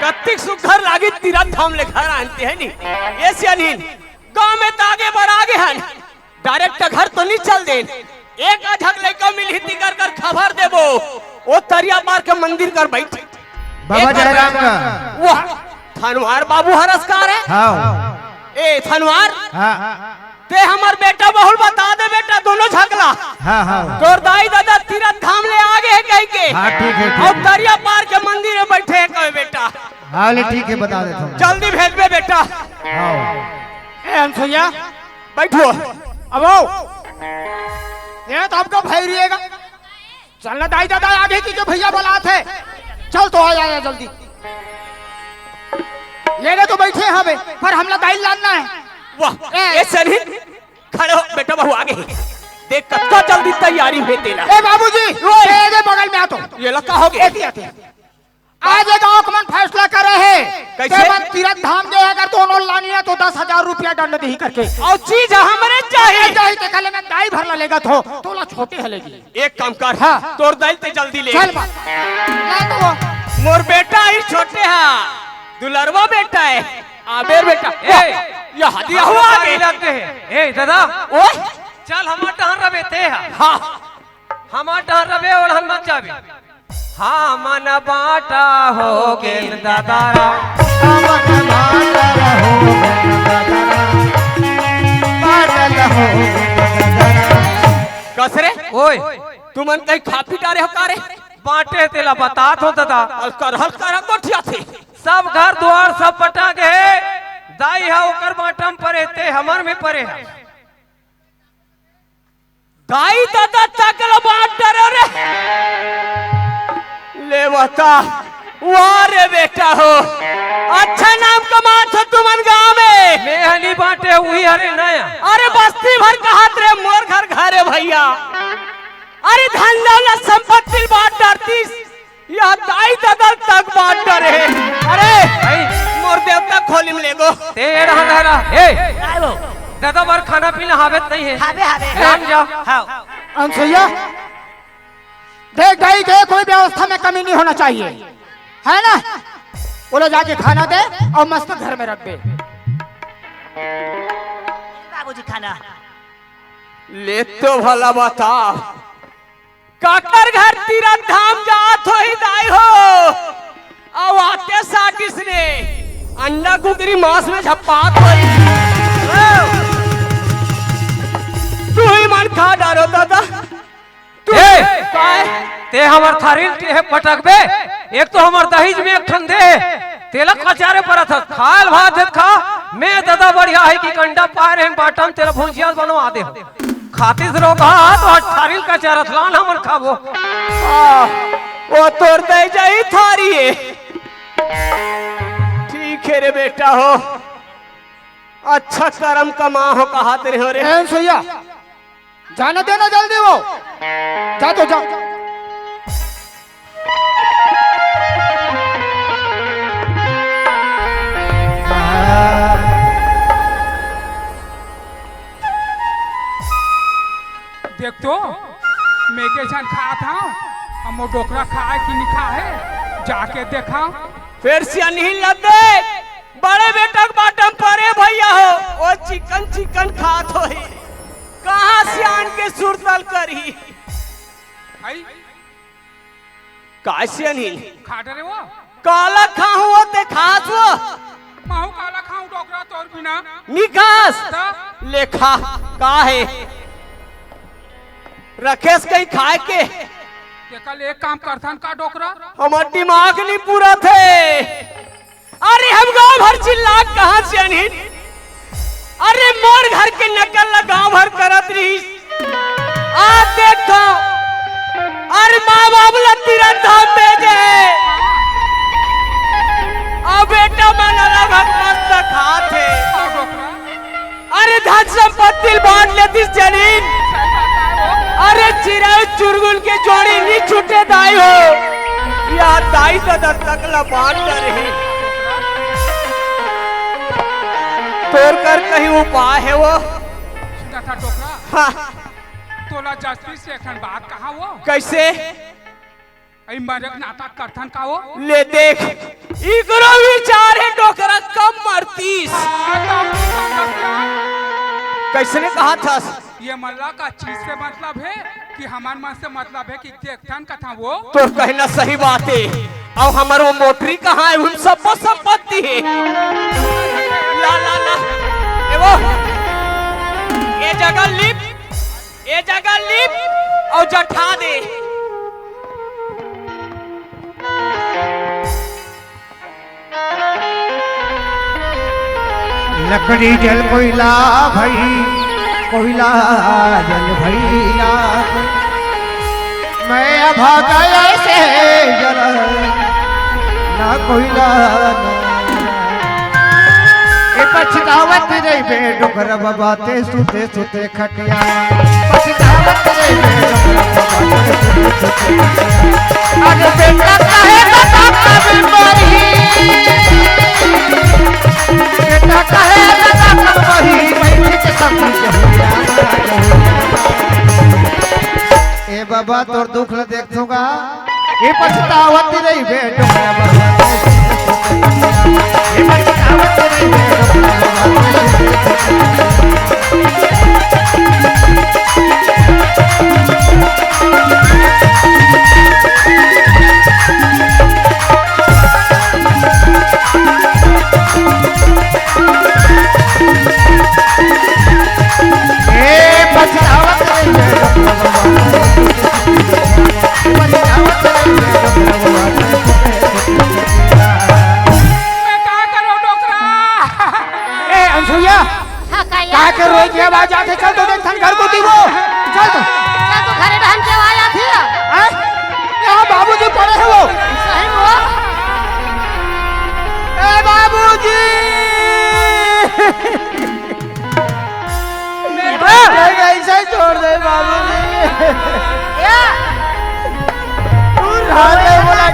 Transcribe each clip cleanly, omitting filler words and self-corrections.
कत्तिक सुघर लागी तीरथ धाम ले घर आनते हैं नी ये सियानीन गांव में तो आगे बढ़ आगे हैं डायरेक्ट घर तो नहीं चल दे एक अधक लेकर मिलहिती कर कर खबर देबो वो तरिया पार के मंदिर कर बैठे बाबा जयराम का वाह थनवार बाबू हरसकार है हाँ ए थनवार हाँ ते हमार बेटा बहुल बता दे बेटा दोनों झगला हाँ हाँ तोर दाई दादा तीरथ धाम ले आगे है कह के हाँ ठीक है और दरिया पार के मंदिर में बैठे है कहे बेटा हाँ ले ठीक है बता देता हूँ जल्दी भेज बे बेटा हाँ ए अनसुईया बैठो अब आओ ये तो आपका भाई रहिएगा चलना दाई दादा आगे की जो भैया बोला थे चल तो आ जाए जल्दी लेने तो बैठे हैं बे पर हमला दाई लाना है वाह ये सनी खड़े हो बेटा बहु आगे देख कत्ता जल्दी तैयारी में तेला ए बाबूजी ये बगल में आ तो ये लगा होगे आते आज ये गांव कमन फैसला करे है कैसे तीरथ धाम जो अगर तो उन्होंने लानी है तो 10,000 रुपया दंड दी करके और चीज हमरे चाहिए चाहिए तो कल में दाई भर लेगा तो तोला छोटे हलेगी एक काम कर हाँ। तोर दाई ते जल्दी ले चल बात ला तो मोर बेटा ही छोटे है दुलरवा बेटा है आबेर बेटा ये हदिया हुआ आगे लगते हैं ए दादा ओए चल हमार टहर रबे ते हाँ हमार टहर रबे और हम मत जाबे हाँ मन बाटा हो गेल दादारा कसरे ओए तू मन कहीं खा पी डारे हो कारे बाटे तेला बतात हो दादा और करहल कर गोठिया थे सब घर द्वार सब पटा के दाई है ओकर बाटम परे ते हमर में परे है दाई दादा तकल बाट डरे रे ले बता वारे बेटा हो अच्छा नाम कमा था तुमन गांव में मेहली बाटे हुई हरे नया अरे बस्ती भर कहात रे मोर घर घरे भैया अरे धन दौलत संपत्ति बाट डरती यह दाई दादा तक बाट डरे अरे भाई मोर देवता खोली में लेगो तेरा हंधारा ए दादा बार खाना पीना हावेत नहीं है हावे हावे राम जाओ हाँ अनसुईया देख दाई के कोई व्यवस्था में कमी नहीं होना चाहिए है ना बोलो जाके खाना दे और मस्त घर में रख दे बाबूजी खाना ले तो भला बता काकर घर तीरथ धाम जात हो ही दाई हो अब आते साटिस ने अंडा कुकरी मांस में झपात होई तू ही मन खा डारो दादा तू काय ते हमर थारिल के है पटकबे एक तो हमर दहेज में एक ठन दे तेलक कचारे परत खाल भात खा मैं दादा बढ़िया है कि कंडा पार है बाटम तेरा भुजिया बनवा दे खातिर रोगा तो थारिल कचारत लान हमर खाबो वो तोड़ दे जाई थारी है ठीक है रे बेटा हो अच्छा कर्म कमा हो कहा तेरे हो रे अनसुईया जाने देना जल्दी वो जा तो जा देख तो मैं के जान खा था हम वो डोकरा खाए कि नहीं खाए जाके देखा फिर से नहीं लगे बड़े बेटा बाटम परे भैया हो वो चिकन चिकन खात हो ही कहाँ से आन के सुरतल करी आई कैसे नहीं खा डरे वो काला खाऊं वो ते खास वो माहू काला खाऊं डोकरा तोर बिना निकास तो लेखा का है रखेस कहीं खाए के ये कल एक काम करथन का डोकरा हमार दिमाग नहीं पूरा थे अरे हम गांव भर चिल्ला कहां से अनहिन अरे मोर घर के नकल ला गांव भर करत रही आ देखो अरे माँ बाप ला तीरथ धाम भेजे अब बेटा मनला भगवत खाते का डोकरा अरे धन संपत्ति बांट लेती जनीन अरे चिराय चुरगुल के जोड़ी नहीं छूटे दाई हो या दाई तो दर तक ला बांट रही तोड़ कर कहीं उपाय है वो? सुना था डोकरा हाँ, तोला जस्ती से एखन बात कहा वो कैसे? आई मरक नाटक करथन का वो ले देख, इकरो विचार है डोकरा कम मरतीस। कैसने कहा था? ये मल्ला का चीज से मतलब है कि हमार मन से मतलब है कि देखथन कथा वो तो कहना सही बात है। अब हमार वो मोटरी कहाँ है? उन सब संपत्ति है। ला ला ला ए वो ये जगह लिप और जठा दे। लकड़ी जल कोयला भई, कोयला जल भैया, मैं अभागा ऐसे जल ना कोयला ए पछतावत रे बे डोकर बाते सुते सुते खटिया, पछतावत रे बे डोकर बाते सुते सुते। अरे बेटा काहे बता कभी मरी, बेटा काहे बता कभी मरी के सब ए बाबा तोर दुख ल देखूंगा ए पछतावत रही बे डोकरा बाबा ए पछतावत रही बे आवाज आते चल तो देख घर को दी वो चल तो घरे बहन की आवाज आती है। यहाँ बाबूजी पड़े हैं वो सही वो ए बाबूजी ऐसे छोड़ दे बाबूजी बोला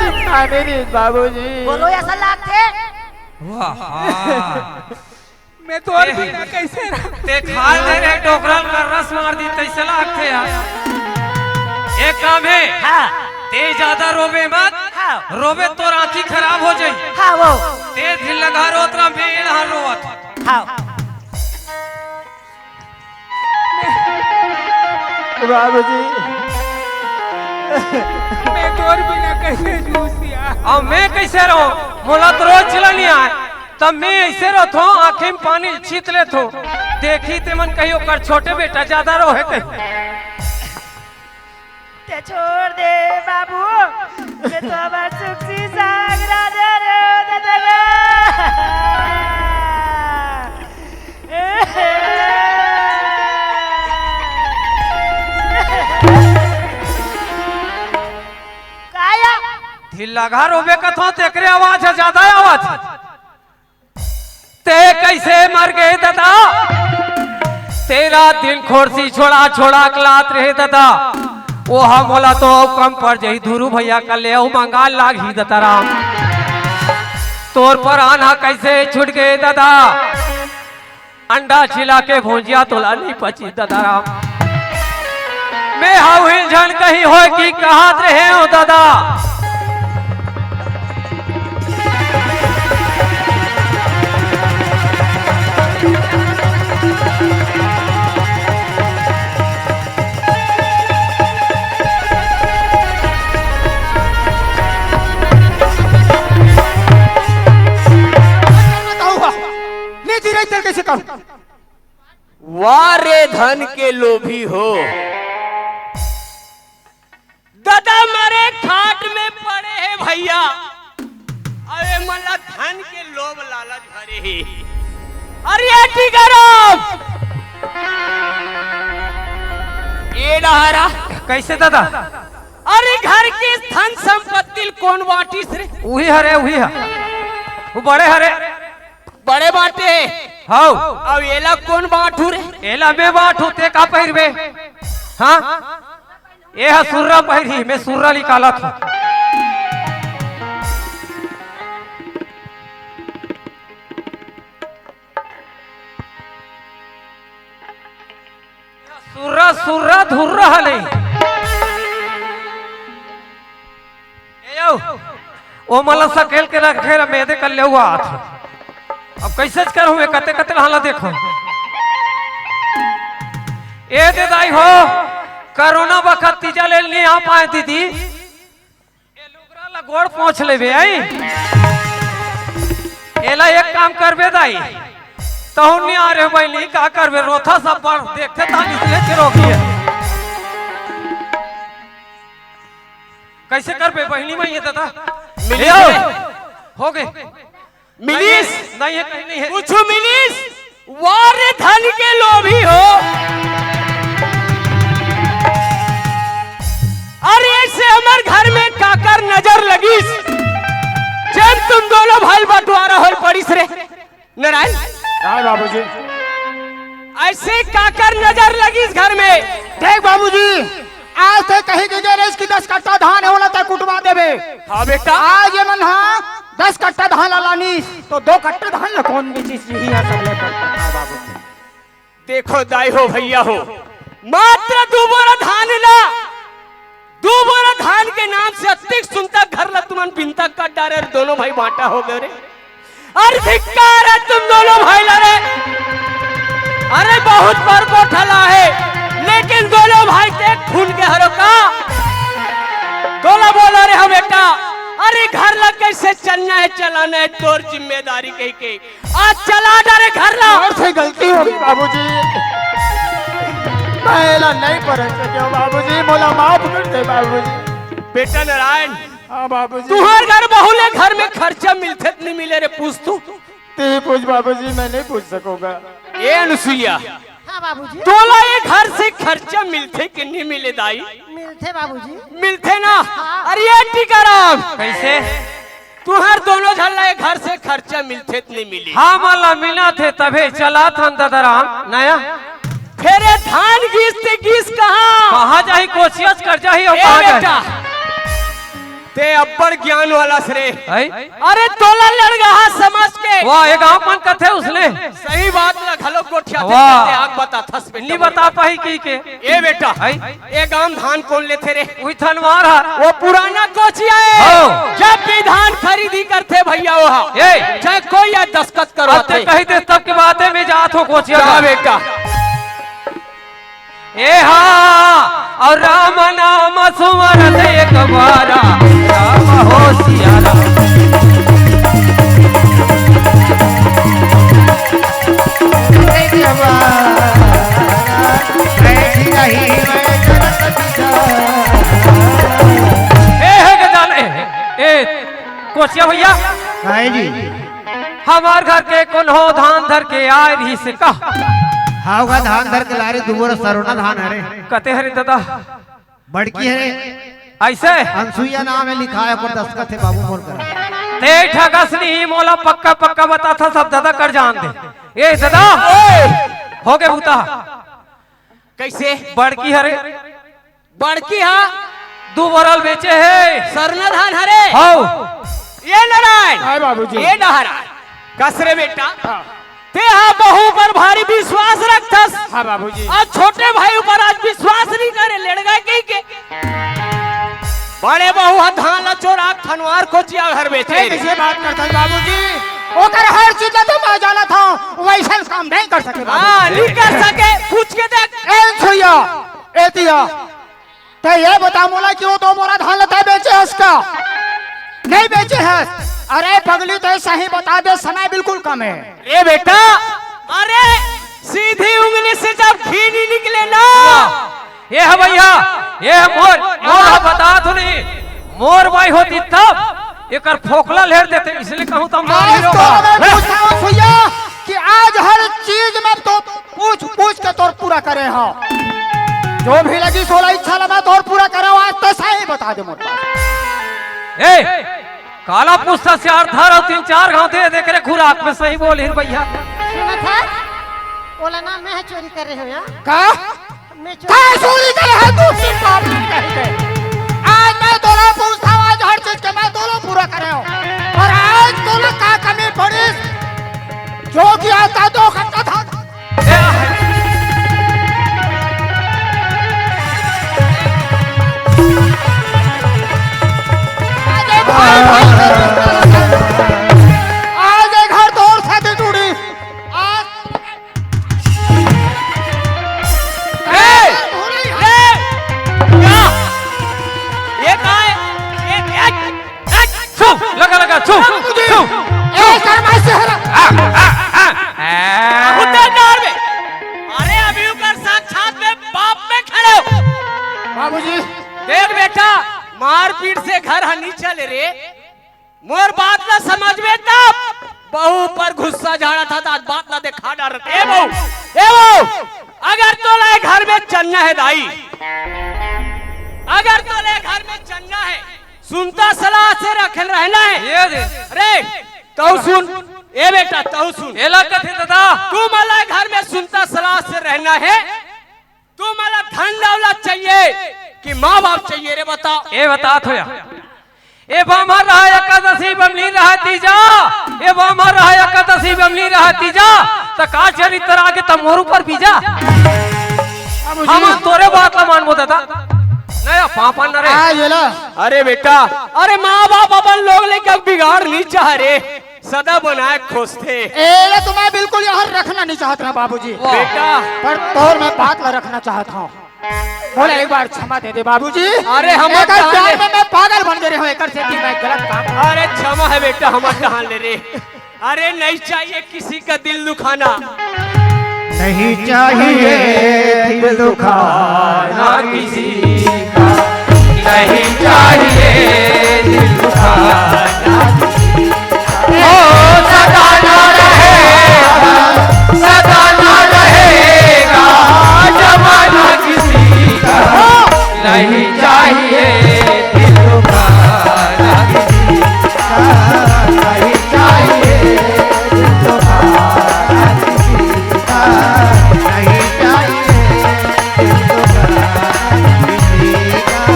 चिंता नहीं बाबूजी बोलो ऐसा लागते मैं तो और बिना कैसे ते खा ले रे डोकरल का रस मार दी तैसे लागते यार। एक काम है हाँ ते ज्यादा रोबे मत। हाँ रोबे तो आंखी खराब हो जाई। हाँ वो ते दिल लगा रोतरा मेल हाल रोवत। हाँ बाबूजी मैं तो और बिना कैसे जूसिया अब मैं कैसे रहूं? मोला तो रोज चला नहीं आए तब मैं ऐसे रहता हूँ आंखें में पानी छीत लेता हूँ। देखी ते मन कहियो कर छोटे बेटा ज्यादा रोहे कहीं ते छोड़ दे बाबू ये तो हमार सुखी सागरा दे रे दादा काया दिल लगा रोबे कथो तेकरे आवाज है ज्यादा आवाज ते कैसे मर गए दादा? तेरा दिन खोरसी छोड़ा छोड़ा कलात रहे दादा। वो हम बोला तो कम पड़ जाई धुरू भैया का ले मंगाल लाग ही दादा राम। तोर पर आना कैसे छूट गए दादा? अंडा छिला के भुजिया तोला नहीं पची दादा राम। मैं हाउ हिलझन कहीं हो कि कहाँ रहे हो दादा? कैसे कहूं? वारे धन के लोभी हो दादा मारे खाट में पड़े हैं भैया। अरे मला धन के लोभ लालच भरे ही। अरे टिकरम ये डहरा कैसे दादा? अरे घर के धन संपत्ति कौन बाटी से? वही हरे वही है वो बड़े हरे बड़े बाटे हाउ अब एला कौन बाटू रे? एला में बाटू ते का पहिरबे? हाँ ये है सुर्रा पहिरी मैं सुर्रा निकाला था। सुर्रा सुर्रा धुर्रा हले ओ मला सकेल के रखे मेदे कर ले हुआ हाथ अब कैसे कर हुए कते कते हाला देखो ए दे दाई हो कोरोना वक्त तीजा ले नहीं आ पाए दीदी ए लुगरा ला गोड़ पहुंच लेबे आई एला एक काम करबे दाई तहु नहीं आ रहे भाई नहीं का करबे रोथा सब पर देखते तानी इसलिए के रोकिए कैसे करबे बहनी में ये दादा मिली हो गए मिलीस नहीं है कहीं नहीं है कुछ मिलीस वार धन के लोभी हो अरे ऐसे हमार घर में काकर नजर लगी जब तुम दोनों भाई बंटवारा हो पड़ीस रे नारायण हाँ बाबूजी। ऐसे काकर नजर लगी इस घर में देख बाबूजी आज से कहीं की गैरेज की 10 कट्टा धान है वाला तक कुटवा देवे। हाँ बेटा आज ये मन हाँ 10 कट्टा धान लानी तो 2 कट्टे धान ला कौन बेची यही है सब लेकर। हाँ बाबूजी। देखो दाई हो भैया हो मात्र 2 बोरा धान ला 2 बोरा धान के नाम से अतिक सुनता घर ला तुमन बिनता काट डारे दोनों भाई बांटा हो गए रे अरे धिक्कार है तुम दोनों भाई लड़े अरे बहुत पर को ठला है लेकिन दोनों भाई ते खून के हरो का दोनों बोलो रे हम बेटा अरे घर ला कैसे चलना है चलाना है तोर जिम्मेदारी कह के आज चला डारे घर ला और से गलती हो गई बाबूजी पहला नहीं पढ़ सके बाबूजी मोला माफ कर दे बाबूजी। बेटा नारायण हाँ बाबूजी। तुम्हारे घर बहुले घर में खर्चा मिलते नहीं मिले रे पूछ तू ते पूछ बाबूजी मैं नहीं पूछ सकूंगा। ए अनुसुईया हाँ बाबूजी तोला ये घर से खर्चा मिलते कि नहीं मिले दाई मिलते बाबूजी मिलते ना अरे ये टीकाराम कैसे तुम्हार दोनों झल्ला घर से खर्चा मिलते नहीं मिले हाँ माला मिला थे तभी चला था दादाराम नया फिर धान गीस कहाँ जाही कोशिश कर जाही और ए कहाँ बेटा जाही ते अब्बड़ ज्ञान वाला सरे आई? अरे तोला लड़गा समझ के वाह एक गाँव मन कथे उसने सही बात ना घलो कोठिया वाह। आग बता थस बेटा नहीं बता पाई की के ए बेटा आई? ए गांव धान कौन लेते रे वही थनवार है वो पुराना कोचिया हो। है जब भी धान खरीदी करते भैया वहाँ ए चाहे कोई या दस्खत करो अते कही थे तब के बात है मैं जात हो कोचिया जा बेटा ए हाँ और राम नाम सुमरत एक बारा राम हो सियारा कोचिया भैया काहे जी हमार घर के कौन हो धान धर के आए रही से का हाउगा धान धर के लारे दुबोरा सरोना धान हरे कते हरे दादा बड़की हरे ऐसे अनसुईया नाम है लिखा है पर दस्तखत है बाबू मोर कर ते ठगस नहीं मोला पक्का पक्का बता था सब दादा कर जान दे ए दादा हो गए भूता कैसे बड़की हरे बड़की हाँ 2 बोरल बेचे है सरना धान हरे हो ये नारायण हाँ बाबूजी। ये नारायण कसरे बेटा ते हाँ बहू पर भारी विश्वास रखथस हाँ बाबूजी। आज छोटे भाई ऊपर आज विश्वास नहीं करे लड़गा के बड़े बहू हा धान ला चोरा खनवार कोचिया घर बेचे किसी बात करता है बाबूजी ओकर हर चीज ला तो मैं जाना था वैसा काम नहीं कर सके हाँ नहीं कर सके पूछ के देख ए सुइया ए तिया ते ये बता मोला क्यों 2 बोरा धान लता बेचे है उसका नहीं बेचे है। अरे पगली तो सही बता दे समय बिल्कुल कम है। ए बेटा अरे सीधी उंगली से जब घी नहीं निकले ना ये है भैया ये है मोर बता तो नहीं मोर भाई होती तब एक फोकला लेर देते इसलिए कहूँ तो आज तो मैं पूछता हूँ सुइया कि आज हर चीज में तो पूछ के तोर पूरा करे हो जो भी लगी 16 इच्छा लगा तोर पूरा करे आज तो सही बता दे मोर ए काला पुस्ता से 8 और 3-4 गांव दे दे करे खुराक में सही बोल हिर भैया सुना था बोला ना मैं चोरी कर रही हूँ यहाँ का मैं चोरी करे है दूसरी बात नहीं कही आज मैं तोला पूछता हूँ आज हर चीज के मैं तोला पूरा करे हो और आज तोला का कमी पड़ी जो कि आज का 2 घंटा था कर मैं शहर खुदे डर में। अरे अभी ऊपर साक्षात में बाप में खड़े हो। बाबूजी देख बेटा, मारपीट से घर हनी चले रे। मोर बात ना समझ में तब बहू पर गुस्सा झाड़ा था, आज बात ना देखा डर। ए बहू, अगर तो ले घर में चलना है दाई, अगर तो ले घर में चलना है, सुनता सलाह से रखन रहना है। ये दे अरे तो सुन, ए बेटा तो सुन, एला कथे दादा तू मला घर में सुनता सलाह से रहना है। तू मला धन दौलत चाहिए कि माँ बाप चाहिए रे बताओ। ए बता थोया ए बामर रहा एकादशी बमली रहा तीजा, ए बामर रहा एकादशी बमली रहा तीजा, त का चरित्र आगे त मोर ऊपर बीजा। हम तोरे बात ला मानबो दादा, नया पापा न रे। ये ला अरे बेटा, अरे माँ बाप अपन लोग लेकर बिगाड़ नहीं चाह रे, सदा बनाए खोजते। ए तो मैं बिल्कुल यहाँ रखना नहीं चाहता बाबूजी, बेटा पर तोर मैं बात ला रखना चाहता हूँ। बोले एक बार क्षमा दे दे बाबूजी। अरे हम प्यार में मैं पागल बन गए हूँ, एक मैं गलत काम। अरे क्षमा है बेटा, हम कहां ले रे। अरे नहीं चाहिए किसी का दिल दुखाना, नहीं चाहिए दिल दुखाना किसी का, नहीं चाहिए दिल दुखाना किसी का। ओ सदा ना रहेगा, सदा ना रहेगा जमाना किसी का, नहीं चाहिए दिल दुखाना किसी का, नहीं चाहिए दिल दुखाना किसी का, नहीं चाहिए दिल दुखाना किसी का,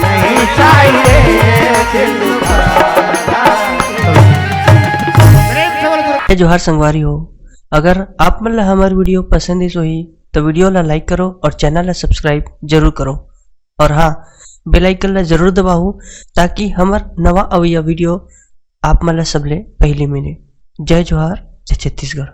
नहीं चाहिए दिल दुखाना किसी का। जोहार संगवारी हो, अगर आप मन ला हमार वीडियो पसंद है सोही तो वीडियो ला लाइक करो और चैनल ला सब्सक्राइब जरूर करो, और हाँ बेल आइकन ला जरूर दबाओ ताकि हमार नवा अवैया वीडियो आप मन ला सबले पहले मिले। जय जोहार, जय छत्तीसगढ़।